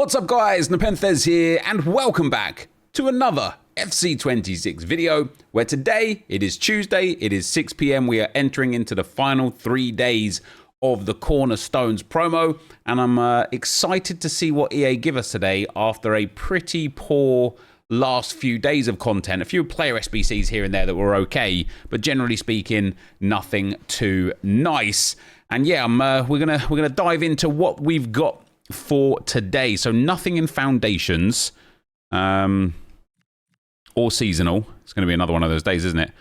What's up guys, NepentheZ here and welcome back to another FC26 video where today it is Tuesday, it is 6 PM, we are entering into the final 3 days of the Cornerstones promo and I'm excited to see what EA give us today after a pretty poor last few days of content. A few player SBCs here and there that were okay, but generally speaking, nothing too nice. And yeah, we're gonna dive into what we've got for today. So nothing in foundations or seasonal. It's going to be another one of those days, isn't it?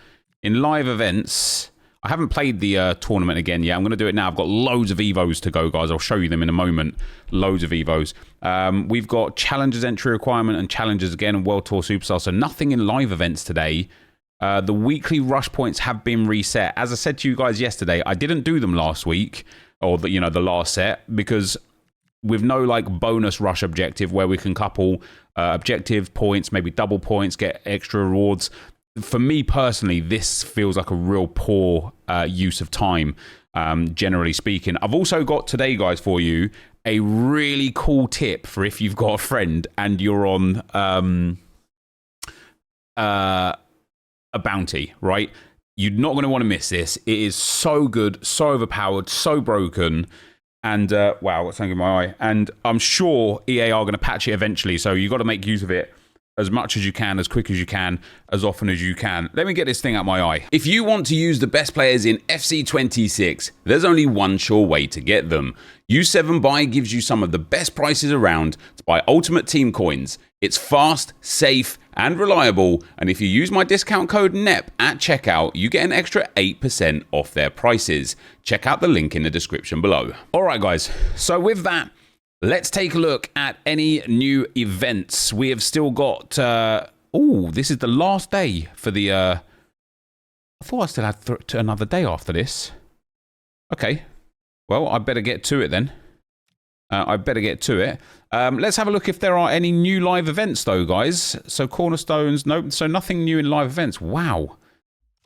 In live events, I haven't played the tournament again yet. I'm going to do it now. I've got loads of Evos to go, guys. I'll show you them in a moment. Loads of Evos. We've got Challengers entry requirement and Challengers again and World Tour Superstar. So nothing in live events today. The weekly rush points have been reset. As I said to you guys yesterday, I didn't do them last week or the last set because with no like bonus rush objective where we can couple objective points, maybe double points, get extra rewards. For me personally, this feels like a real poor use of time, generally speaking. I've also got today, guys, for you, a really cool tip for if you've got a friend and you're on a bounty, right? You're not going to want to miss this. It is so good, so overpowered, so broken. And wow, what's something in my eye? And I'm sure EA are going to patch it eventually. So you've got to make use of it as much as you can, as quick as you can, as often as you can. Let me get this thing out my eye. If you want to use the best players in FC26, there's only one sure way to get them. U7Buy gives you some of the best prices around to buy Ultimate Team coins. It's fast, safe, and reliable. And if you use my discount code NEP at checkout, you get an extra 8% off their prices. Check out the link in the description below. All right, guys. So with that, let's take a look at any new events. We have still got... this is the last day for the... I thought I still had another day after this. Okay. Well, I better get to it then. Let's have a look if there are any new live events, though, guys. So Cornerstones, nope. So nothing new in live events. Wow.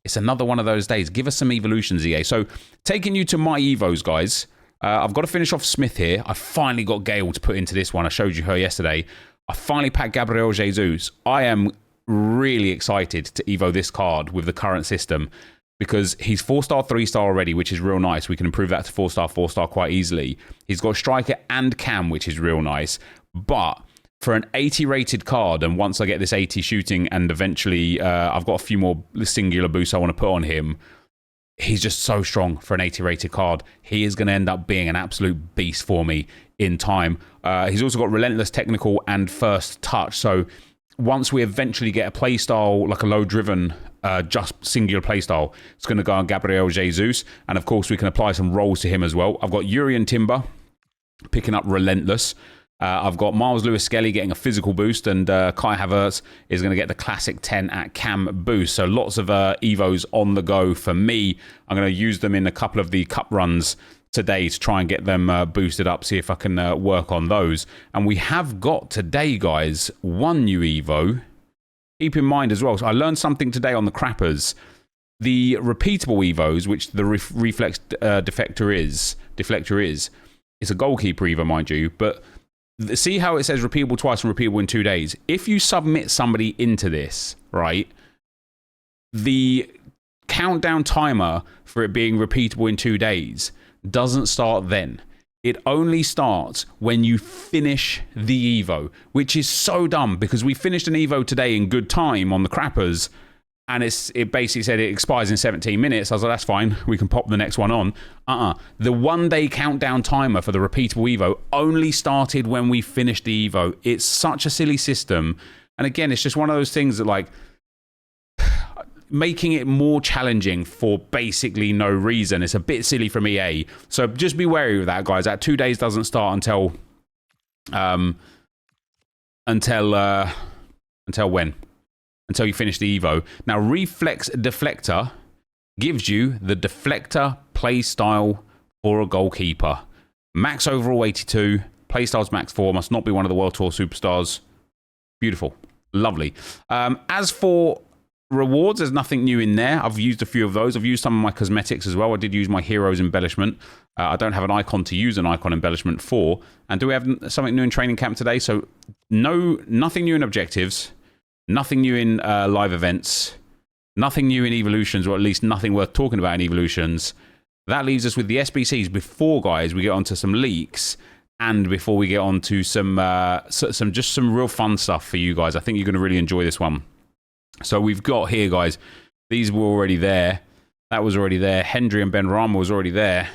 It's another one of those days. Give us some evolutions, EA. So taking you to my Evos, guys. I've got to finish off Smith here. I finally got Gale to put into this one. I showed you her yesterday. I finally packed Gabriel Jesus. I am really excited to Evo this card with the current system because he's 4-star, 3-star already, which is real nice. We can improve that to 4-star, 4-star quite easily. He's got Striker and Cam, which is real nice. But for an 80 rated card, and once I get this 80 shooting and eventually I've got a few more singular boosts I want to put on him, he's just so strong for an 80 rated card. He is going to end up being an absolute beast for me in time. He's also got Relentless Technical and First Touch. So once we eventually get a playstyle, like a low-driven, just singular playstyle, it's going to go on Gabriel Jesus. And of course, we can apply some rolls to him as well. I've got Yuri and Timber picking up Relentless. I've got Miles Lewis-Skelly getting a physical boost, and Kai Havertz is going to get the classic 10 at Cam boost. So lots of Evos on the go for me. I'm going to use them in a couple of the cup runs today to try and get them boosted up, see if I can work on those. And we have got today, guys, one new Evo. Keep in mind as well, so I learned something today on the crappers. The repeatable Evos, which the reflex deflector is, it's a goalkeeper Evo, mind you, but see how it says repeatable twice and repeatable in 2 days? If you submit somebody into this, right, the countdown timer for it being repeatable in 2 days doesn't start then. It only starts when you finish the Evo, which is so dumb because we finished an Evo today in good time on the crappers and it basically said it expires in 17 minutes. I was like, that's fine. We can pop the next one on. The 1 day countdown timer for the repeatable Evo only started when we finished the Evo. It's such a silly system. And again, it's just one of those things that like making it more challenging for basically no reason. It's a bit silly from EA. So just be wary of that, guys. That 2 days doesn't start until when? Until you finish the Evo. Now, Reflex Deflector gives you the Deflector playstyle for a goalkeeper. Max overall 82. Playstyle's max 4. Must not be one of the World Tour Superstars. Beautiful. Lovely. As for Rewards, there's nothing new in there. I've used a few of those. I've used some of my cosmetics as well. I did use my heroes embellishment. I don't have an icon to use an icon embellishment for. And do we have something new in training camp today? So nothing new in objectives, nothing new in live events, nothing new in evolutions, or at least nothing worth talking about in evolutions. That leaves us with the SBCs before, guys, we get onto some leaks and before we get onto some real fun stuff for you guys. I think you're going to really enjoy this one. So we've got here, guys, these were already there. That was already there. Hendry and Ben Rama was already there.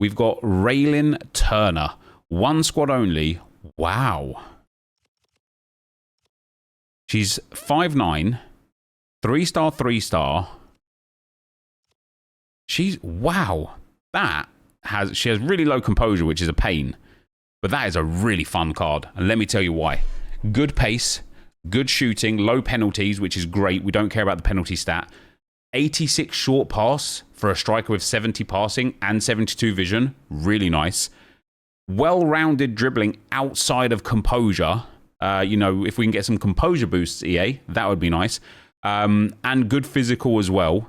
We've got Raylin Turner. 1 squad only. Wow. She's 5'9", 3-star, 3-star. She's, wow. She has really low composure, which is a pain. But that is a really fun card. And let me tell you why. Good pace. Good shooting, low penalties, which is great. We don't care about the penalty stat. 86 short pass for a striker with 70 passing and 72 vision. Really nice. Well-rounded dribbling outside of composure. If we can get some composure boosts, EA, that would be nice. And good physical as well.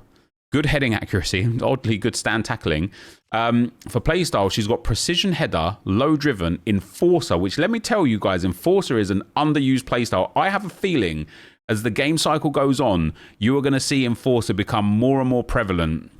Good heading accuracy. Oddly good stand tackling. For playstyle, she's got precision header, low driven, enforcer, which let me tell you guys, enforcer is an underused playstyle. I have a feeling as the game cycle goes on, you are going to see enforcer become more and more prevalent.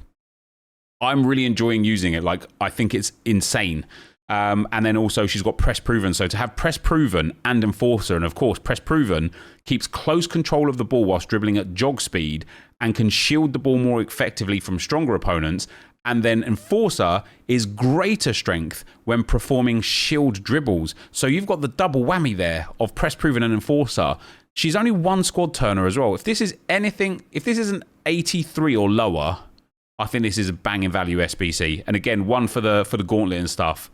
I'm really enjoying using it. Like, I think it's insane. And then also she's got press proven. So to have press proven and enforcer, and of course press proven keeps close control of the ball whilst dribbling at jog speed and can shield the ball more effectively from stronger opponents. And then enforcer is greater strength when performing shield dribbles. So you've got the double whammy there of press proven and enforcer. She's only 1 squad turner as well. If this is anything, if this is an 83 or lower, I think this is a banging value SBC. And again, one for the gauntlet and stuff.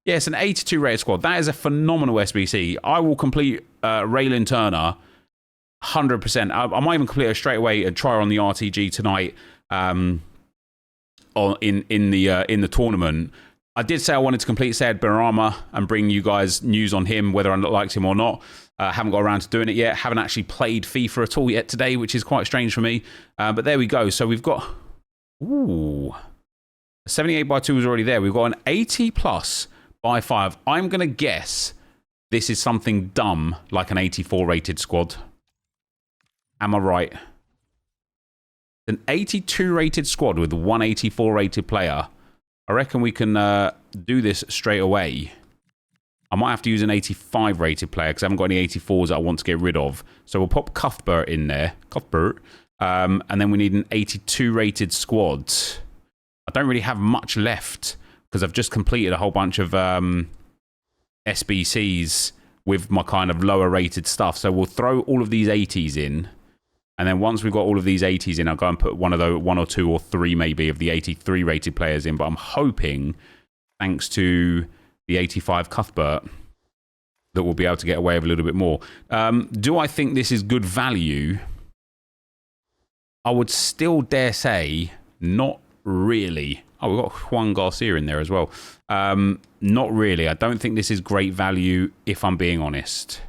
Yeah, it's an 82 rated squad. That is a phenomenal SBC. I will complete Raylin Turner 100%. I might even complete her straight away and try her on the RTG tonight in the tournament. I did say I wanted to complete Sayed Benrahma and bring you guys news on him, whether I liked him or not. Haven't got around to doing it yet. Haven't actually played FIFA at all yet today, which is quite strange for me. But there we go. So we've got... Ooh. 78x2 was already there. We've got an 80 plus by 5. I'm going to guess this is something dumb like an 84 rated squad. Am I right? An 82 rated squad with 184 rated player. I reckon we can do this straight away. I might have to use an 85 rated player because I haven't got any 84s that I want to get rid of. So we'll pop Cuthbert in there. Cuthbert. And then we need an 82 rated squad. I don't really have much left because I've just completed a whole bunch of SBCs with my kind of lower rated stuff. So we'll throw all of these 80s in. And then once we've got all of these 80s in, I'll go and put one or two or three maybe of the 83 rated players in. But I'm hoping, thanks to the 85 Cuthbert, that we'll be able to get away with a little bit more. Do I think this is good value? I would still dare say not really. Oh, we've got Juan Garcia in there as well. Not really. I don't think this is great value, if I'm being honest.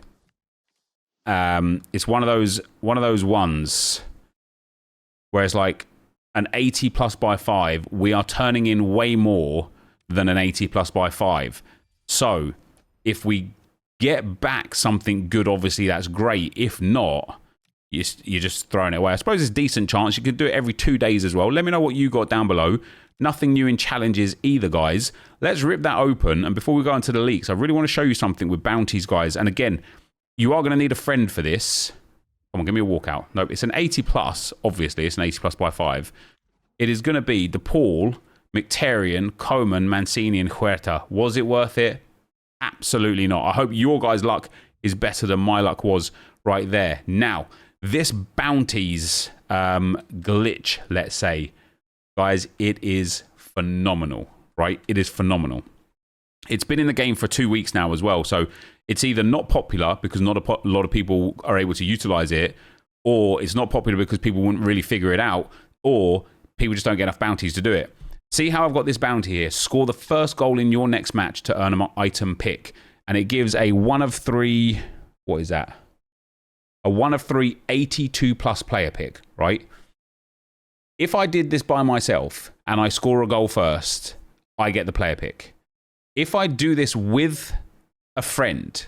It's one of those ones where it's like an 80 plus by 5. We are turning in way more than an 80 plus by 5. So if we get back something good, obviously that's great. If not, you're just throwing it away. I suppose it's a decent chance. You could do it every 2 days as well. Let me know what you got down below. Nothing new in challenges either, guys. Let's rip that open. And before we go into the leaks, I really want to show you something with bounties, guys. And again, you are going to need a friend for this. Come on, give me a walkout. No, it's an 80 plus. Obviously, it's an 80 plus by 5. It is going to be DePaul, Mkhitaryan, Coman, Mancini, and Huerta. Was it worth it? Absolutely not. I hope your guys' luck is better than my luck was right there. Now, this bounties glitch, let's say, guys, it is phenomenal, right? It is phenomenal. It's been in the game for 2 weeks now as well, so it's either not popular because not a lot of people are able to utilize it, or it's not popular because people wouldn't really figure it out, or people just don't get enough bounties to do it. See how I've got this bounty here? Score the first goal in your next match to earn an item pick, and it gives a 1 of 3. What is that? a 1 of 3 82 plus player pick, right? If I did this by myself and I score a goal first, I get the player pick. If I do this with a friend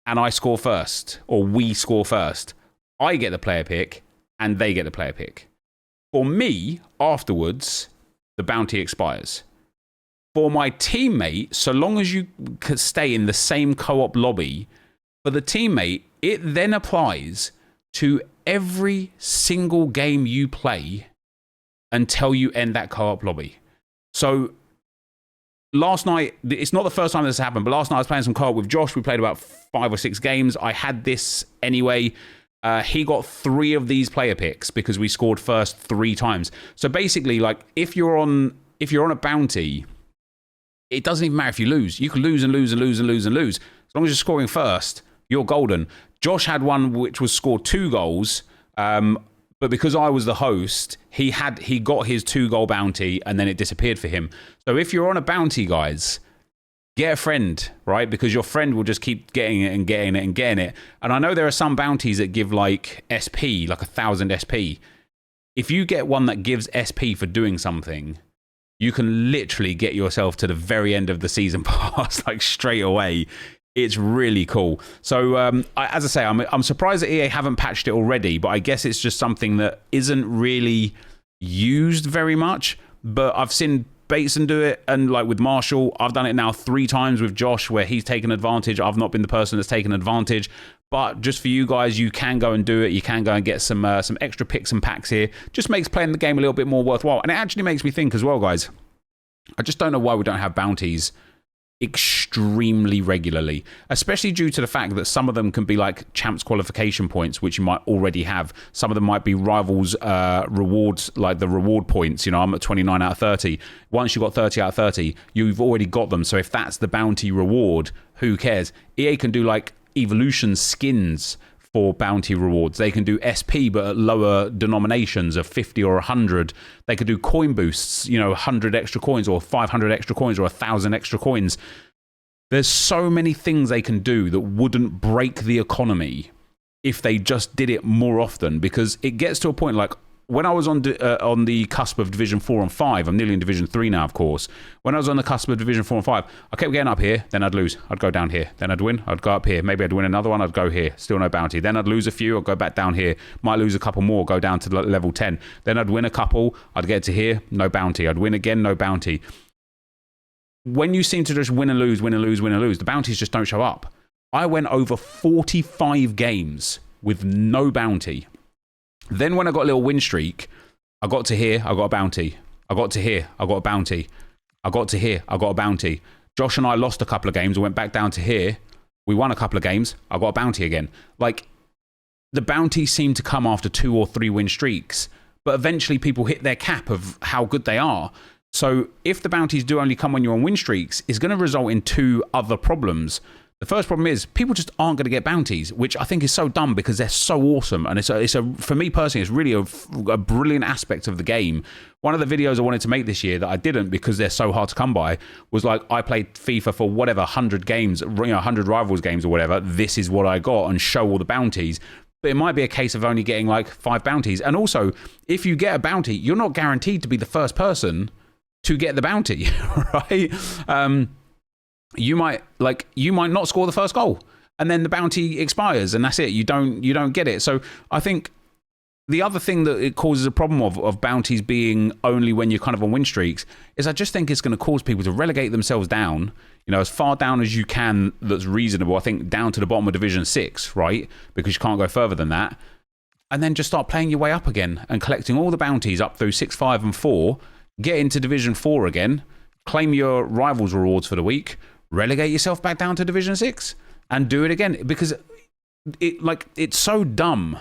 and I score first, or we score first, I get the player pick and they get the player pick. For me, afterwards, the bounty expires. For my teammate, so long as you stay in the same co-op lobby, for the teammate, it then applies to every single game you play until you end that co-op lobby. So last night, it's not the first time this happened, but last night I was playing some co-op with Josh. We played about 5 or 6 games. I had this anyway. He got 3 of these player picks because we scored first 3 times. So basically, like, if you're on a bounty, it doesn't even matter if you lose. You can lose and lose and lose and lose and lose. As long as you're scoring first, you're golden. Josh had one which was scored 2 goals, but because I was the host, he got his 2-goal bounty and then it disappeared for him. So if you're on a bounty, guys, get a friend, right? Because your friend will just keep getting it and getting it and getting it. And I know there are some bounties that give like SP, like 1,000 SP. If you get one that gives SP for doing something, you can literally get yourself to the very end of the season pass, like straight away. It's really cool. So, as I say, I'm surprised that EA haven't patched it already, but I guess it's just something that isn't really used very much. But I've seen Bateson do it, and like with Marshall, I've done it now 3 times with Josh where he's taken advantage. I've not been the person that's taken advantage. But just for you guys, you can go and do it. You can go and get some extra picks and packs here. Just makes playing the game a little bit more worthwhile. And it actually makes me think as well, guys. I just don't know why we don't have bounties extremely regularly, especially due to the fact that some of them can be like champs qualification points, which you might already have. Some of them might be rivals rewards, like the reward points. You know, I'm at 29 out of 30. Once you've got 30 out of 30, you've already got them. So if that's the bounty reward, who cares? EA can do like evolution skins for bounty rewards. They can do SP but at lower denominations of 50 or 100. They could do coin boosts, you know, 100 extra coins or 500 extra coins or 1,000 extra coins. There's so many things they can do that wouldn't break the economy if they just did it more often, because it gets to a point like when I was on the cusp of Division 4 and 5, I'm nearly in Division 3 now, of course. When I was on the cusp of Division 4 and 5, I kept getting up here, then I'd lose. I'd go down here. Then I'd win. I'd go up here. Maybe I'd win another one. I'd go here. Still no bounty. Then I'd lose a few. I'd go back down here. Might lose a couple more. Go down to level 10. Then I'd win a couple. I'd get to here. No bounty. I'd win again. No bounty. When you seem to just win and lose, win and lose, win and lose, the bounties just don't show up. I went over 45 games with no bounty. Then when I got a little win streak, I got to here, I got a bounty. I got to here, I got a bounty. I got to here, I got a bounty. Josh and I lost a couple of games. I went back down to here. We won a couple of games. I got a bounty again. Like, the bounties seem to come after 2 or 3 win streaks, but eventually people hit their cap of how good they are. So if the bounties do only come when you're on win streaks, it's going to result in 2 other problems. The first problem is people just aren't going to get bounties, which I think is so dumb because they're so awesome. And for me personally, it's really a brilliant aspect of the game. One of the videos I wanted to make this year that I didn't because they're so hard to come by was like, I played FIFA for whatever, 100 games, 100 Rivals games or whatever. This is what I got, and show all the bounties. But it might be a case of only getting like 5 bounties. And also, if you get a bounty, you're not guaranteed to be the first person to get the bounty, right? You might not score the first goal, and then the bounty expires, and that's it. You don't get it. So I think the other thing that it causes a problem of bounties being only when you're kind of on win streaks is I just think it's going to cause people to relegate themselves down, you know, as far down as you can that's reasonable. I think down to the bottom of Division 6, right? Because you can't go further than that. And then just start playing your way up again and collecting all the bounties up through 6, 5, and 4, get into Division 4 again, claim your Rivals rewards for the week, relegate yourself back down to Division 6 and do it again, because it's so dumb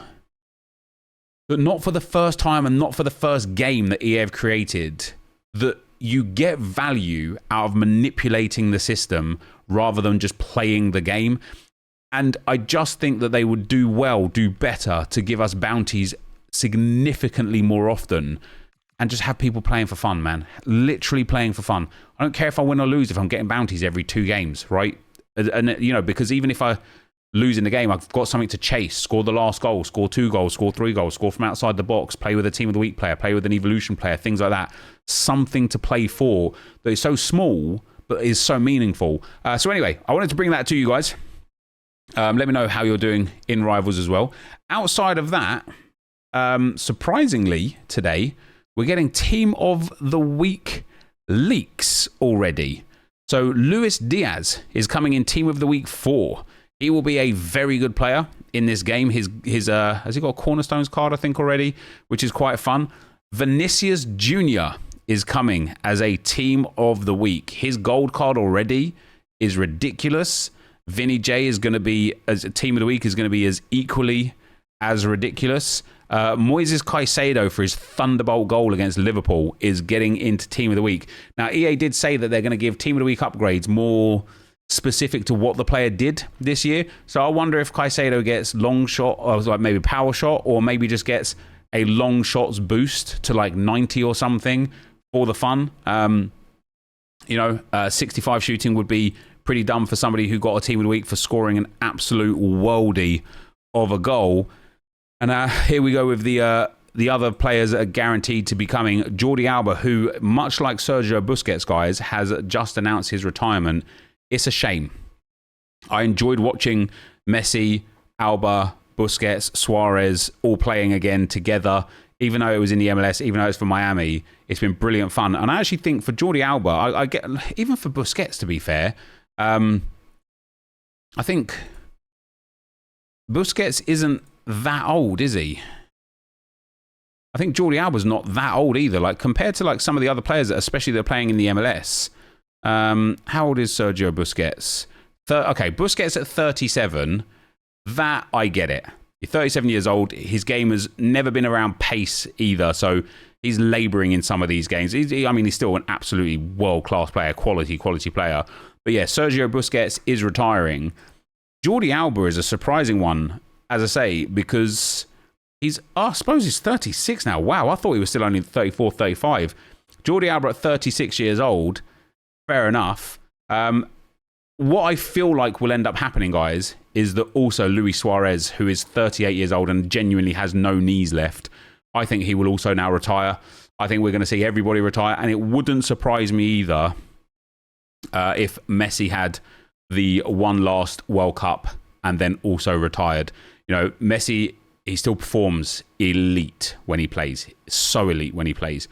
that not for the first time and not for the first game that EA have created that you get value out of manipulating the system rather than just playing the game. And I just think that they would do better to give us bounties significantly more often and just have people playing for fun, man. Literally playing for fun. I don't care if I win or lose if I'm getting bounties every 2 games, right? And you know, because even if I losing the game, I've got something to chase, score the last goal, score 2 goals, score 3 goals, score from outside the box, play with a team of the week player, play with an evolution player, things like that. Something to play for that is so small but is so meaningful. So anyway, I wanted to bring that to you guys. Let me know how you're doing in Rivals as well. Outside of that, surprisingly today, we're getting Team of the Week leaks already. So Luis Diaz is coming in Team of the Week 4. He will be a very good player in this game. His has he got a Cornerstones card, I think, already, which is quite fun. Vinicius Jr. is coming as a Team of the Week. His gold card already is ridiculous. Vinny J is going to be, as a Team of the Week, is going to be as equally as ridiculous. Moises Caicedo for his Thunderbolt goal against Liverpool is getting into Team of the Week. Now, EA did say that they're going to give Team of the Week upgrades more specific to what the player did this year. So I wonder if Caicedo gets long shot, or like maybe power shot, or maybe just gets a long shots boost to like 90 or something for the fun. 65 shooting would be pretty dumb for somebody who got a Team of the Week for scoring an absolute worldie of a goal. And here we go with the other players that are guaranteed to be coming. Jordi Alba, who, much like Sergio Busquets, guys, has just announced his retirement. It's a shame. I enjoyed watching Messi, Alba, Busquets, Suarez all playing again together. Even though it was in the MLS, even though it's for Miami, it's been brilliant fun. And I actually think for Jordi Alba, I get, even for Busquets, to be fair, I think Busquets isn't that old, is he? I think Jordi Alba's not that old either. Like, compared to like some of the other players, that, especially that are playing in the MLS. How old is Sergio Busquets? Okay, Busquets at 37. That, I get it. He's 37 years old. His game has never been around pace either, so he's labouring in some of these games. He's still an absolutely world-class player, quality player. But yeah, Sergio Busquets is retiring. Jordi Alba is a surprising one, as I say, because I suppose he's 36 now. Wow, I thought he was still only 34, 35. Jordi Alba at 36 years old, fair enough. What I feel like will end up happening, guys, is that also Luis Suarez, who is 38 years old and genuinely has no knees left, I think he will also now retire. I think we're going to see everybody retire, and it wouldn't surprise me either if Messi had the one last World Cup and then also retired. You know, Messi, he still performs elite when he plays. So elite when he plays.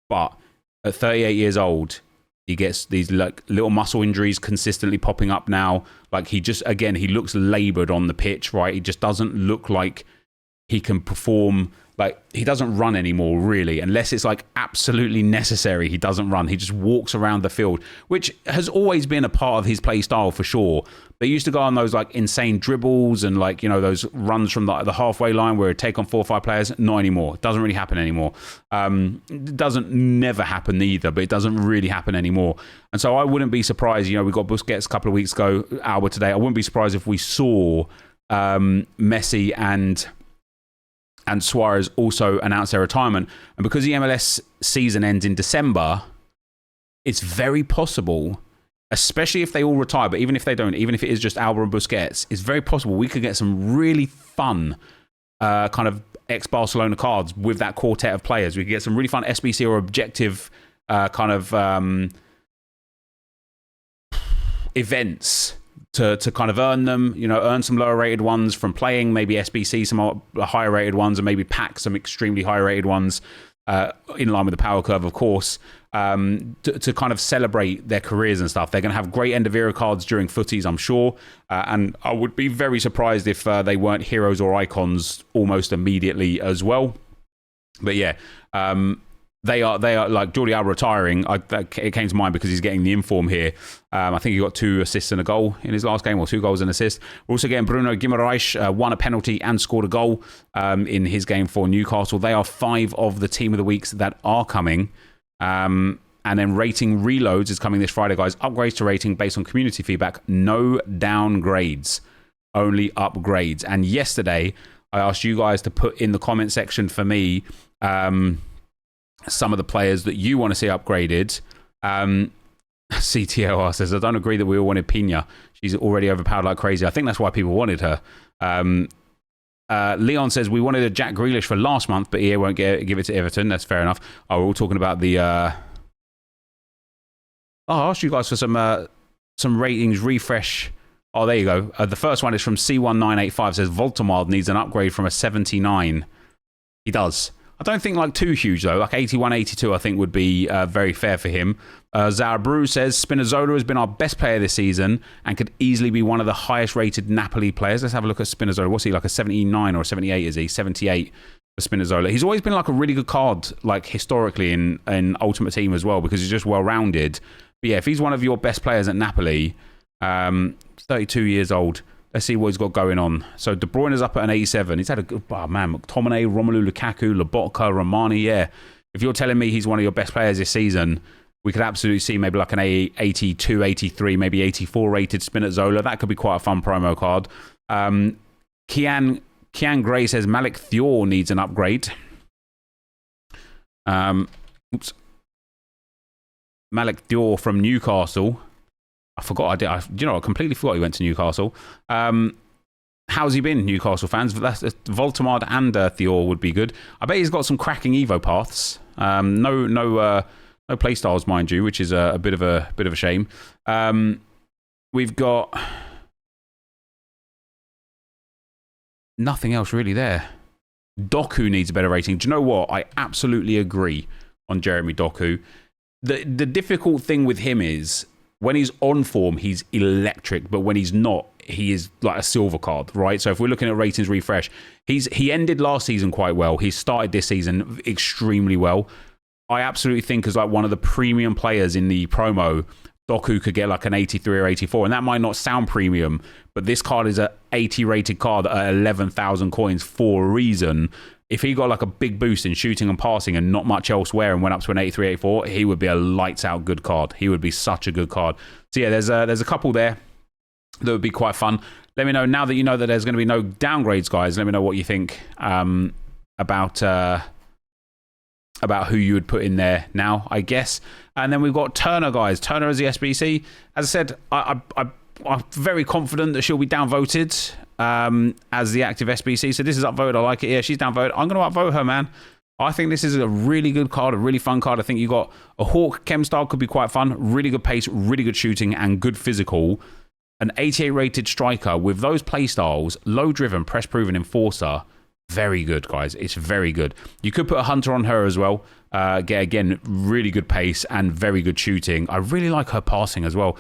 But at 38 years old, he gets these like little muscle injuries consistently popping up now. Like he looks laboured on the pitch, right? He just doesn't look like he can perform. Like, he doesn't run anymore, really, unless it's like absolutely necessary. He doesn't run. He just walks around the field, which has always been a part of his play style for sure. But he used to go on those like insane dribbles and like, you know, those runs from the halfway line where he'd take on 4 or 5 players. Not anymore. It doesn't really happen anymore. It doesn't never happen either, but it doesn't really happen anymore. And so I wouldn't be surprised. You know, we got Busquets a couple of weeks ago, Alba today. I wouldn't be surprised if we saw Messi and Suarez also announce their retirement. And because the MLS season ends in December, it's very possible, especially if they all retire, but even if they don't, even if it is just Alba and Busquets, it's very possible we could get some really fun kind of ex-Barcelona cards with that quartet of players. We could get some really fun SBC or objective kind of events to kind of earn them, you know, earn some lower rated ones from playing, maybe SBC some higher rated ones, and maybe pack some extremely high rated ones in line with the power curve, of course, to kind of celebrate their careers and stuff. They're going to have great end of era cards during footies, I'm sure, and I would be very surprised if they weren't heroes or icons almost immediately as well. But yeah, They are like Jordi Alba retiring. It came to mind because he's getting the inform here. I think he got 2 assists and a goal in his last game, or 2 goals and assists. We're also getting Bruno Guimaraes, won a penalty and scored a goal in his game for Newcastle. They are 5 of the Team of the Weeks that are coming. And then Rating Reloads is coming this Friday, guys. Upgrades to rating based on community feedback. No downgrades, only upgrades. And yesterday, I asked you guys to put in the comment section for me some of the players that you want to see upgraded. CTLR says, I don't agree that we all wanted Pina. She's already overpowered like crazy. I think that's why people wanted her. Leon says, we wanted a Jack Grealish for last month, but EA won't give it to Everton. That's fair enough. Oh, we're all talking about the... I asked you guys for some ratings refresh. Oh, there you go. The first one is from C1985. Says, Voltamard needs an upgrade from a 79. He does. I don't think like too huge, though. Like 81, 82, I think would be very fair for him. Zarabru says, Spinazzola has been our best player this season and could easily be one of the highest rated Napoli players. Let's have a look at Spinazzola. What's he, like a 79 or a 78, is he? 78 for Spinazzola. He's always been like a really good card, like historically in Ultimate Team as well, because he's just well-rounded. But yeah, if he's one of your best players at Napoli, 32 years old, let's see what he's got going on. So De Bruyne is up at an 87. He's had a good... Oh, man, McTominay, Romelu Lukaku, Lobotka, Romani, yeah. If you're telling me he's one of your best players this season, we could absolutely see maybe like an 82, 83, maybe 84 rated Spinazzola. That could be quite a fun promo card. Kian Gray says Malik Thior needs an upgrade. Oops. Malik Thior from Newcastle. I forgot I completely forgot he went to Newcastle. How's he been, Newcastle fans? Voltamard and Thior would be good. I bet he's got some cracking Evo paths. No play styles, mind you, which is a bit of a shame. We've got nothing else really there. Doku needs a better rating. Do you know what? I absolutely agree on Jeremy Doku. The difficult thing with him is when he's on form, he's electric, but when he's not, he is like a silver card, right? So if we're looking at ratings refresh, he ended last season quite well. He started this season extremely well. I absolutely think as like one of the premium players in the promo, Doku could get like an 83 or 84, and that might not sound premium, but this card is an 80 rated card at 11,000 coins for a reason. If he got like a big boost in shooting and passing and not much elsewhere and went up to an 83, 84, he would be a lights out good card. He would be such a good card. So yeah, there's a couple there that would be quite fun. Let me know, now that you know that there's going to be no downgrades, guys, let me know what you think about who you would put in there now, I guess. And then we've got Turner, guys. Turner as the SBC. As I said, I'm very confident that she'll be downvoted as the active SBC. So this is upvoted. I like it. Yeah, she's downvoted. I'm going to upvote her, man. I think this is a really good card, a really fun card. I think you got a Hawk Chem style, could be quite fun. Really good pace, really good shooting, and good physical. An 88 rated striker with those play styles, low driven, press proven enforcer. Very good, guys. It's very good. You could put a Hunter on her as well. Get, again, really good pace and very good shooting. I really like her passing as well.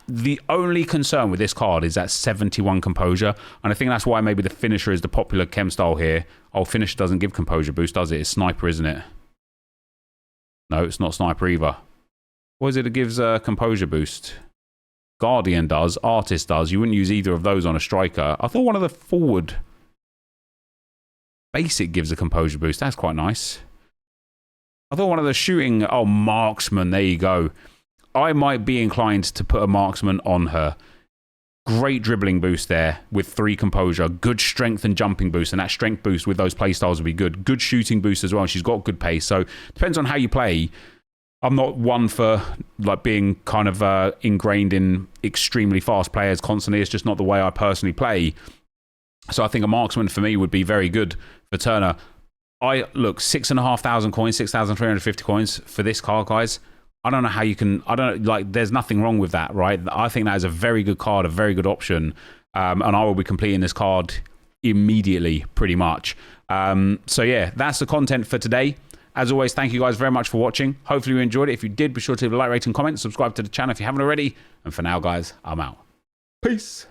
The only concern with this card is that 71 composure, and I think that's why maybe the finisher is the popular chem style here. Oh, finisher doesn't give composure boost, does it? It's sniper, isn't it? No, it's not sniper either. What is it that gives composure boost? Guardian does, Artist does. You wouldn't use either of those on a striker. I thought one of the forward... Basic gives a composure boost. That's quite nice. I thought one of the shooting... Oh, marksman. There you go. I might be inclined to put a marksman on her. Great dribbling boost there with 3 composure. Good strength and jumping boost. And that strength boost with those playstyles would be good. Good shooting boost as well. She's got good pace. So depends on how you play. I'm not one for like being kind of ingrained in extremely fast players constantly. It's just not the way I personally play. So I think a marksman for me would be very good for Turner. Look, 6,500 coins, 6,350 coins for this card, guys. I don't know how you can... there's nothing wrong with that, right? I think that is a very good card, a very good option. And I will be completing this card immediately, pretty much. So yeah, that's the content for today. As always, thank you guys very much for watching. Hopefully you enjoyed it. If you did, be sure to leave a like, rate, and comment. Subscribe to the channel if you haven't already. And for now, guys, I'm out. Peace.